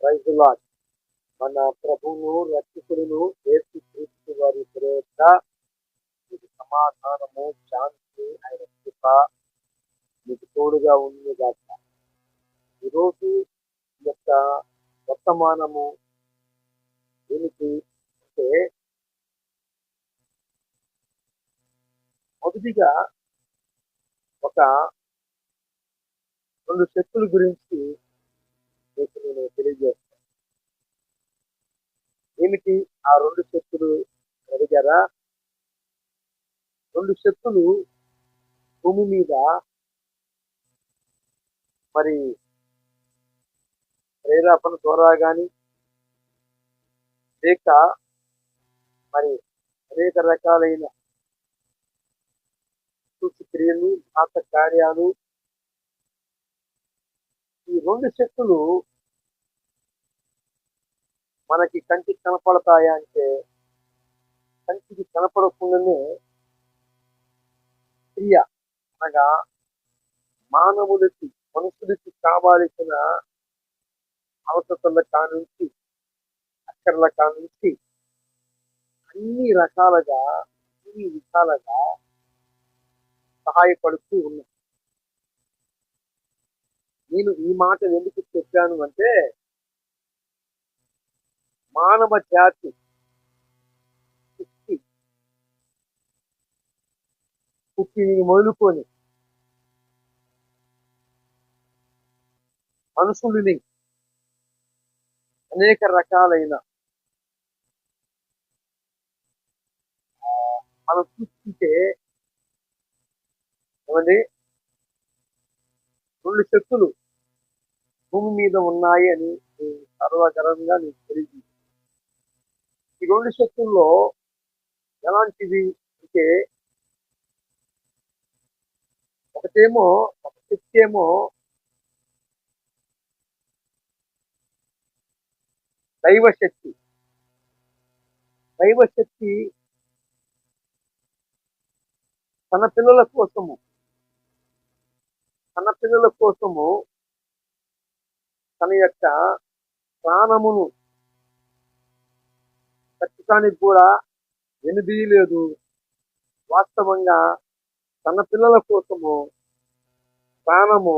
Praise the lord. మన ప్రభువును రక్షకుడును యేసుక్రీస్తు వారి ప్రేత మీకు సమాధానము శాంతి ఆయన కృప మీకు తోడుగా ఉంది గాక. ఈరోజు ఈ యొక్క వర్తమానము ఏమిటి అంటే, మొదటిగా ఒక 2 శక్తుల గురించి మీకు నేను తెలియజేస్తాను. ఏమిటి ఆ 2 శక్తులు అడిగారా? 2 శక్తులు భూమి మీద మరి ప్రేరేపణ ద్వారా కానీ లేక మరి అనేక రకాలైన సూచక్రియలు ఆత కార్యాలు, ఈ 2 శక్తులు మనకి కంటికి కనపడతాయా అంటే, కంటికి కనపడకుండానే క్రియ అనగా మనుషులకి కావాల్సిన అవసరతల కానుంచి అక్కర్ల కానుంచి అన్ని విధాలుగా సహాయపడుతూ ఉన్నాయి. నేను ఈ మాట ఎందుకు చెప్పాను అంటే, మానవ జాతి పుట్టి మొదలుకొని మనుషులని అనేక రకాలైన మనం చూస్తుంటే ఏమండి, 2 శక్తులు భూమి మీద ఉన్నాయి అని సర్వగర్వంగా నేను తెలియజేస్తాను. ఈ 2 శక్తుల్లో ఎలాంటివి అంటే, ఒక శక్తి ఏమో దైవశక్తి. దైవశక్తి తన పిల్లల కోసము తన యొక్క ప్రాణమును ఖచ్చితానికి కూడా వెనుదీయలేదు. వాస్తవంగా తన పిల్లల కోసము ప్రాణము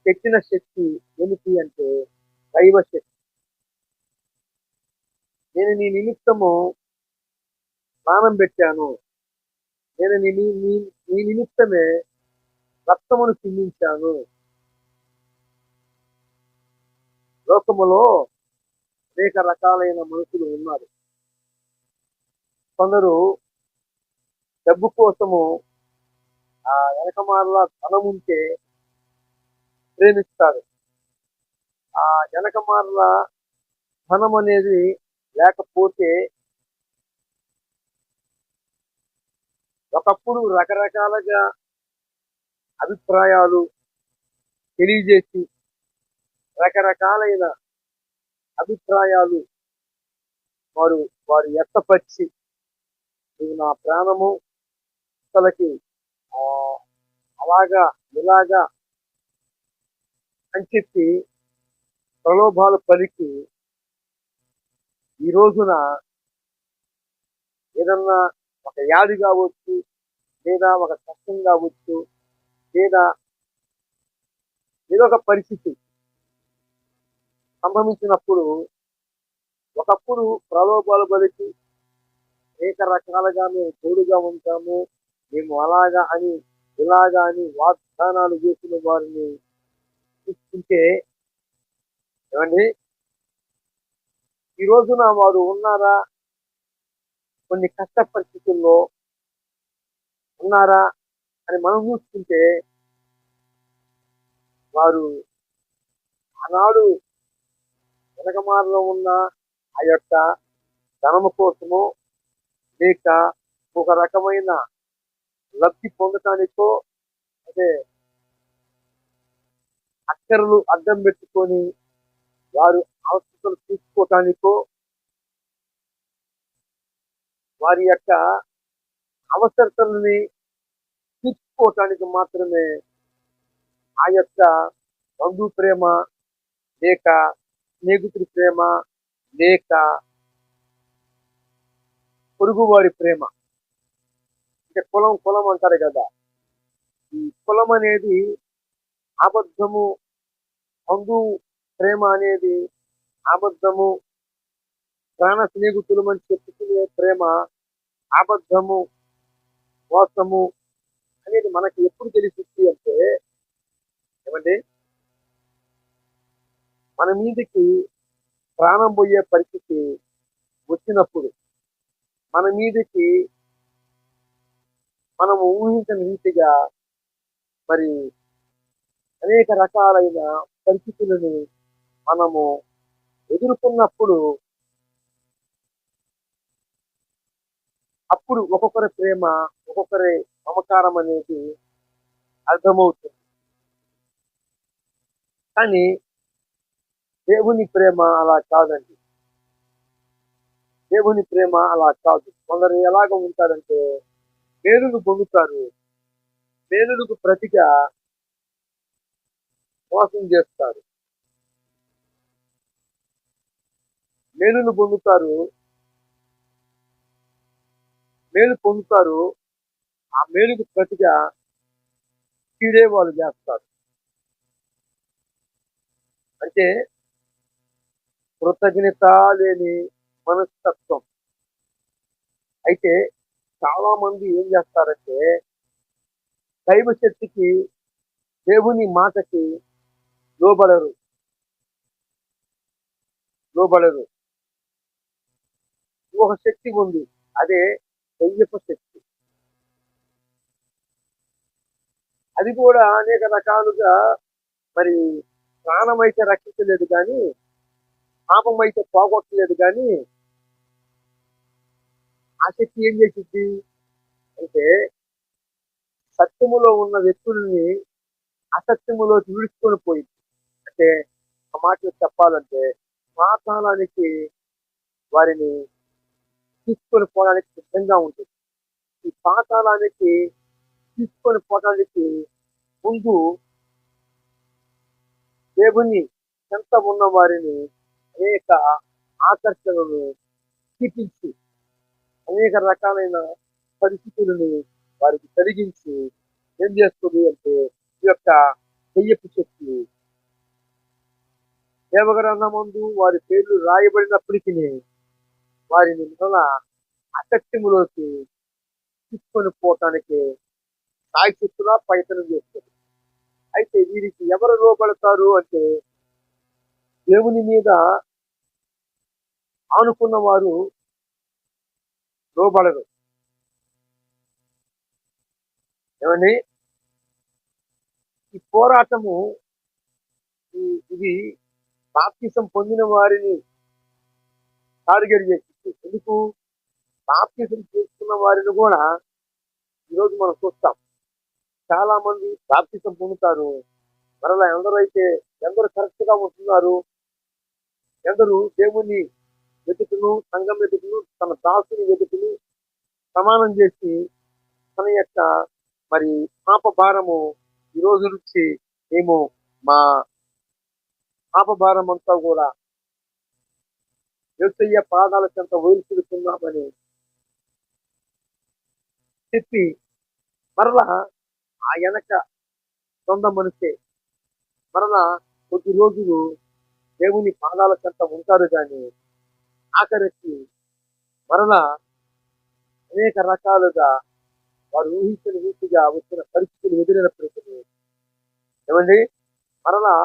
పెట్టిన శక్తి ఏమిటి అంటే దైవశక్తి. నేను నీ నిమిత్తము ప్రాణం పెట్టాను, నేను నీ నిమిత్తమే రక్తమును చిందించాను. లోకములో అనేక రకాలైన మనుషులు ఉన్నారు. కొందరు డబ్బు కోసము వెనకమాల ధనం ఉంటే ప్రేమిస్తారు. ఆ వెనకమాల ధనం అనేది లేకపోతే ఒకప్పుడు రకరకాలుగా అభిప్రాయాలు తెలియజేసి రకరకాలైన అభిప్రాయాలు వారు వ్యక్తపరిచి, ఇది నా ప్రాణము అసలకి అలాగా ఇలాగా అని చెప్పి ప్రలోభాలు పలికి ఈ రోజున ఏదన్నా ఒక వ్యాధి కావచ్చు, లేదా ఒక కష్టం కావచ్చు, లేదా ఏదో ఒక పరిస్థితి సంభవించినప్పుడు ఒకప్పుడు ప్రలోభాలు పలికి అనేక రకాలుగా మేము తోడుగా ఉంటాము, మేము అలాగా అని ఇలాగా అని వాగ్దానాలు చేసిన వారిని చూస్తుంటే ఏమండి, ఈ రోజున వారు ఉన్నారా? కొన్ని కష్ట పరిస్థితుల్లో ఉన్నారా అని మనం చూస్తుంటే వారు ఆనాడు వెనకమారలో ఉన్న ఆ యొక్క ధనము కోసమో లేక ఒక రకమైన లబ్ధి పొందటానికో, అదే అక్కర్లు అడ్డం పెట్టుకొని వారు అవసరాలు తీసుకోవటానికో, వారి యొక్క అవసరతల్ని తీర్చుకోవటానికి మాత్రమే ఆ యొక్క బంధు ప్రేమ లేక స్నేహితుడి ప్రేమ, లేక పొరుగువారి ప్రేమ. అంటే కులం కులం అంటారు కదా, ఈ కులం అనేది అబద్ధము, బంధు ప్రేమ అనేది అబద్ధము, ప్రాణ స్నేహితులు అని చెప్పుకునే ప్రేమ అబద్ధము, మోసము అనేది మనకి ఎప్పుడు తెలిసింది అంటే, ఏమండి, మన మీదకి ప్రాణం పోయే పరిస్థితి వచ్చినప్పుడు, మన మీదకి మనము ఊహించని రీతిగా మరి అనేక రకాలైన పరిస్థితులను మనము ఎదుర్కొన్నప్పుడు, అప్పుడు ఒక్కొక్కరి ప్రేమ, ఒక్కొక్కరి మమకారం అనేది అర్థమవుతుంది. కానీ దేవుని ప్రేమ అలా కాదండి. దేవుని ప్రేమ అలా కాదు. కొందరు ఎలాగ ఉంటారంటే, మేలును పొందుతారు, మేలులకు ప్రతిగా మోసం చేస్తారు. మేలును పొందుతారు, మేలు పొందుతారు, ఆ మేలుకు ప్రతిగా కీడే వాళ్ళు చేస్తారు. అంటే కృతజ్ఞత లేని మనస్తత్వం. అయితే చాలా మంది ఏం చేస్తారంటే, దైవ శక్తికి, దేవుని మాటకి లోబడరు, లోబడరు. ఒక శక్తి ఉంది, అదే దయ్యపు శక్తి. అది కూడా అనేక రకాలుగా మరి ప్రాణం అయితే రక్షించలేదు కానీ, పాపం అయితే పోగొట్టలేదు కానీ, ఆ శక్తి ఏం చేసింది అంటే, సత్యములో ఉన్న వ్యక్తుల్ని అసత్యములోకి విడుచుకొని పోయింది. అంటే ఆ మాటలు చెప్పాలంటే, పాతాళానికి వారిని తీసుకొని పోవడానికి సిద్ధంగా ఉంటుంది. ఈ పాతాళానికి తీసుకొని పోవడానికి ముందు దేవుని చెంత ఉన్న వారిని అనేక ఆకర్షణలు చూపించి, అనేక రకాలైన పరిస్థితులను వారికి కలిగించి ఏం చేస్తుంది అంటే, ఈ యొక్క దెయ్యపు శక్తి దేవగ్రంథమందు వారి పేర్లు రాయబడినప్పటికీ వారిని మరలా అసత్యములోకి తీసుకొని పోవటానికి సాయశక్తులా ప్రయత్నం చేస్తుంది. అయితే వీరికి ఎవరు లోబడతారు అంటే, దేవుని మీద ఆనుకున్న వారు లోబడరు. ఏమండి, ఈ పోరాటము, ఇది బాప్తిసం పొందిన వారిని టార్గెట్ చేసి, ఎందుకు బాప్తిసం చేసుకున్న వారిని కూడా ఈరోజు మనం చూస్తాం. చాలా మంది బాప్తిసం పొందుతారు, మరలా ఎందరు కరెక్ట్ గా ఉంటున్నారు, ఎందరు దేవుని వెతుకును, సంఘం వెతుకును, తన దాసుని వెతుకును సమానం చేసి తన యొక్క మరి పాప భారము ఈ రోజు నుంచి మేము మా పాప భారం అంతా కూడా యేసయ్య పాదాల చెంత వదిలిపెడుతున్నామని చెప్పి, మరలా ఆ వెనక సొంత మనిషే మరలా కొద్ది రోజులు దేవుని పాదాల చెంత ఉంటారు, కానీ ఆఖరికి మరలా అనేక రకాలుగా వారు ఊహించిన రీతిగా వచ్చిన పరిస్థితులు ఎదురైనప్పటికీ, ఏమండి, మరలా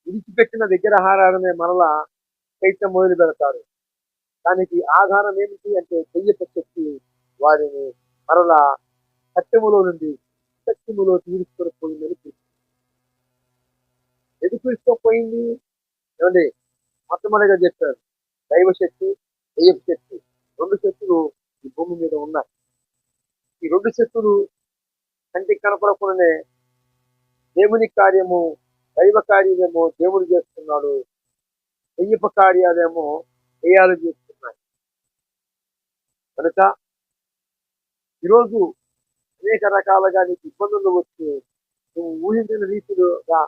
విడిచిపెట్టిన విగ్రహారాధనే మరలా చైత్యం మొదలు పెడతారు. దానికి ఆధారం ఏమిటి అంటే, దెయ్యపు శక్తి వారిని మరలా సత్యములో నుండి సత్యములో తీసుకొని పోయిందని ఎందుకు తీసుకుపోయింది. ఏమండి, మొట్టమొదటిగా చెప్పారు, దైవ శక్తి, దెయ్యపు శక్తి, రెండు శక్తులు ఈ భూమి మీద ఉన్నాయి. ఈ రెండు శక్తులు కంటికి కనపడకుండానే దేవుని కార్యము, దైవ కార్యమేమో దేవుడు చేస్తున్నాడు, దెయ్యపు కార్యాలేమో దెయ్యాలు చేస్తున్నాయి. కనుక ఈరోజు అనేక రకాలుగా నీకు ఇబ్బందులు వచ్చి, నువ్వు ఊహించిన రీతిలోగా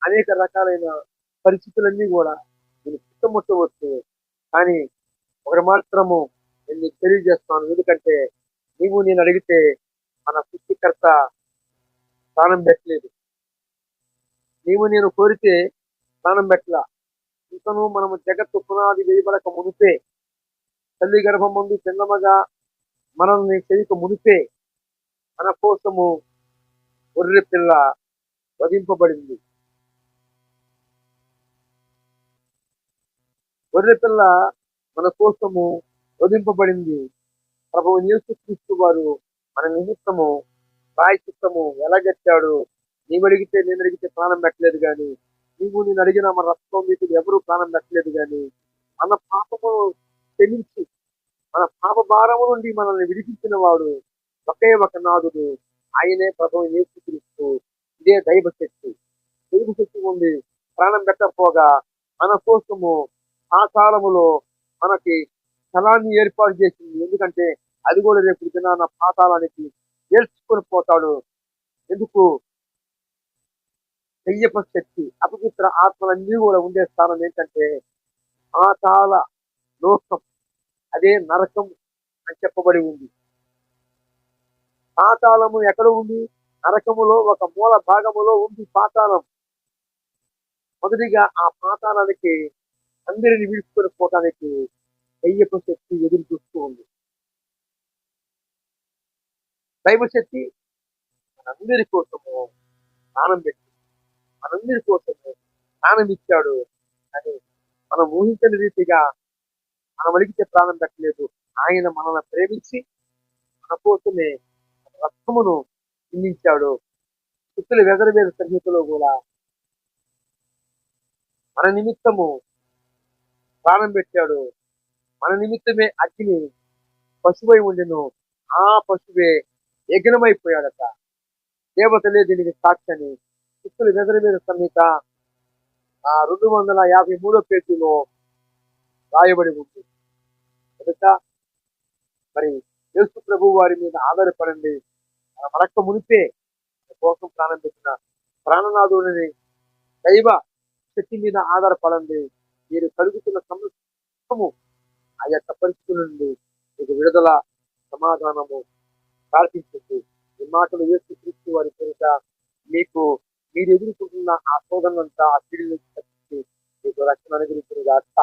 అనేక రకాలైన పరిస్థితులన్నీ కూడా నేను చుట్టుముట్టవచ్చు. కానీ ఒకటి మాత్రము నేను నీకు తెలియజేస్తున్నాను. ఎందుకంటే నేను అడిగితే మన సృష్టికర్త ప్రాణం పెట్టలేదు. నేను కోరితే ప్రాణం పెట్టలా. ఇంకను మనము జగత్తు పునాది వేయబడక మునిపే, తల్లి గర్భం ముందు చిన్నమగా మనల్ని చేయక మునిపే మన కోసము గొర్రె పిల్ల వధింపబడింది. గొర్రె పిల్ల మన కోసము వధింపబడింది. ప్రభువు యేసుక్రీస్తు వారు మన నిమిత్తము ప్రాయశ్చిత్తము ఎలాగెత్తాడు. నేను అడిగితే ప్రాణం పెట్టలేదు కానీ, నేను అడిగిన మన రక్తం మీకు ఎవరు ప్రాణం పెట్టలేదు కానీ, మన పాపము క్షమించి మన పాప భారము నుండి మనల్ని విడిపించిన వాడు ఒకే ఒక నాదుడు, ఆయనే ప్రభువు యేసుక్రీస్తు. ఇదే దైవ శక్తి ఉంది. ప్రాణం పెట్టకపోగా మన కోసము ఆ కాలములో మనకి స్థలాన్ని ఏర్పాటు చేసింది. ఎందుకంటే అది కూడా రేపు దినాన పాతాళానికి ఏడ్చుకొని పోతాడు. ఎందుకు? దెయ్యపు శక్తి, అపవిత్ర ఆత్మలన్నీ కూడా ఉండే స్థానం ఏంటంటే పాతాళ లోకం, అదే నరకం అని చెప్పబడి ఉంది. పాతాళము ఎక్కడ ఉంది? నరకములో ఒక మూల భాగములో ఉంది పాతాళం. మొదటిగా ఆ పాతాళానికి అందరిని విడుచుకొని పోవటానికి దెయ్యపు శక్తి ఎదురు చూస్తూ ఉంది. దైవశక్తి మనందరి కోసము ప్రాణం పెట్టి మనందరి కోసము ప్రాణం ఇచ్చాడు. అని మనం ఊహించని రీతిగా మనం అడిగితే ప్రాణం పెట్టలేదు. ఆయన మనల్ని ప్రేమించి మన కోసమే రక్తమును చిందించాడు. శక్తుల వెదరవేద సంహితలో కూడా మన నిమిత్తము ప్రాణం పెట్టాడు. మన నిమిత్తమే అగ్ని పశువై ఉండెను. ఆ పశువే యజ్ఞమైపోయాడట. దేవతలే దీనికి సాక్షని శక్తుల వెదరవేద సంహిత 253 పేజీలో రాయబడి ఉంది. కనుక మరి యేసు ప్రభు వారి మీద ఆధారపడండి. మనక్క మునిపే కోసం ప్రాణం పెట్టిన ప్రాణనాథుడిని దైవ శక్తి మీద ఆధారపడండి. మీరు కలుగుతున్న సమస్తము ఆ యొక్క పరిస్థితుల నుండి మీకు విడుదల, సమాధానము ప్రార్థించండి. ఈ మాటలు యేసుక్రీస్తు వారి పేరిట మీరు ఎదుర్కొంటున్న ఆ శోధనంతా, ఆ పీడలు తప్పించి మీకు రక్షణ అనుగ్రహించిన గాక.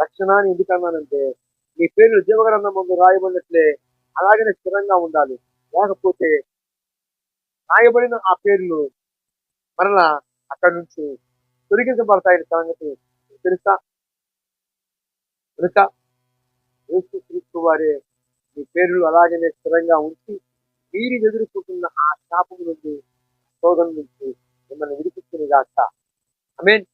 రక్షణ అని ఎందుకన్నానంటే మీ పేర్లు జీవగ్రంథం ముందు రాయబడినట్లే అలాగనే స్థిరంగా ఉండాలి. లేకపోతే రాయబడిన ఆ పేర్లు మరలా అక్కడి నుంచి తొలగించబడతాయని సంగతి తెలుసా? కనుక యేసుక్రీస్తు వారే మీ పేర్లు అలాగనే స్థిరంగా ఉంచి మీరు ఎదుర్కొంటున్న ఆ శాపం నుండి, శోధన నుంచి మిమ్మల్ని విడిపించిన గాక. ఆమేన్.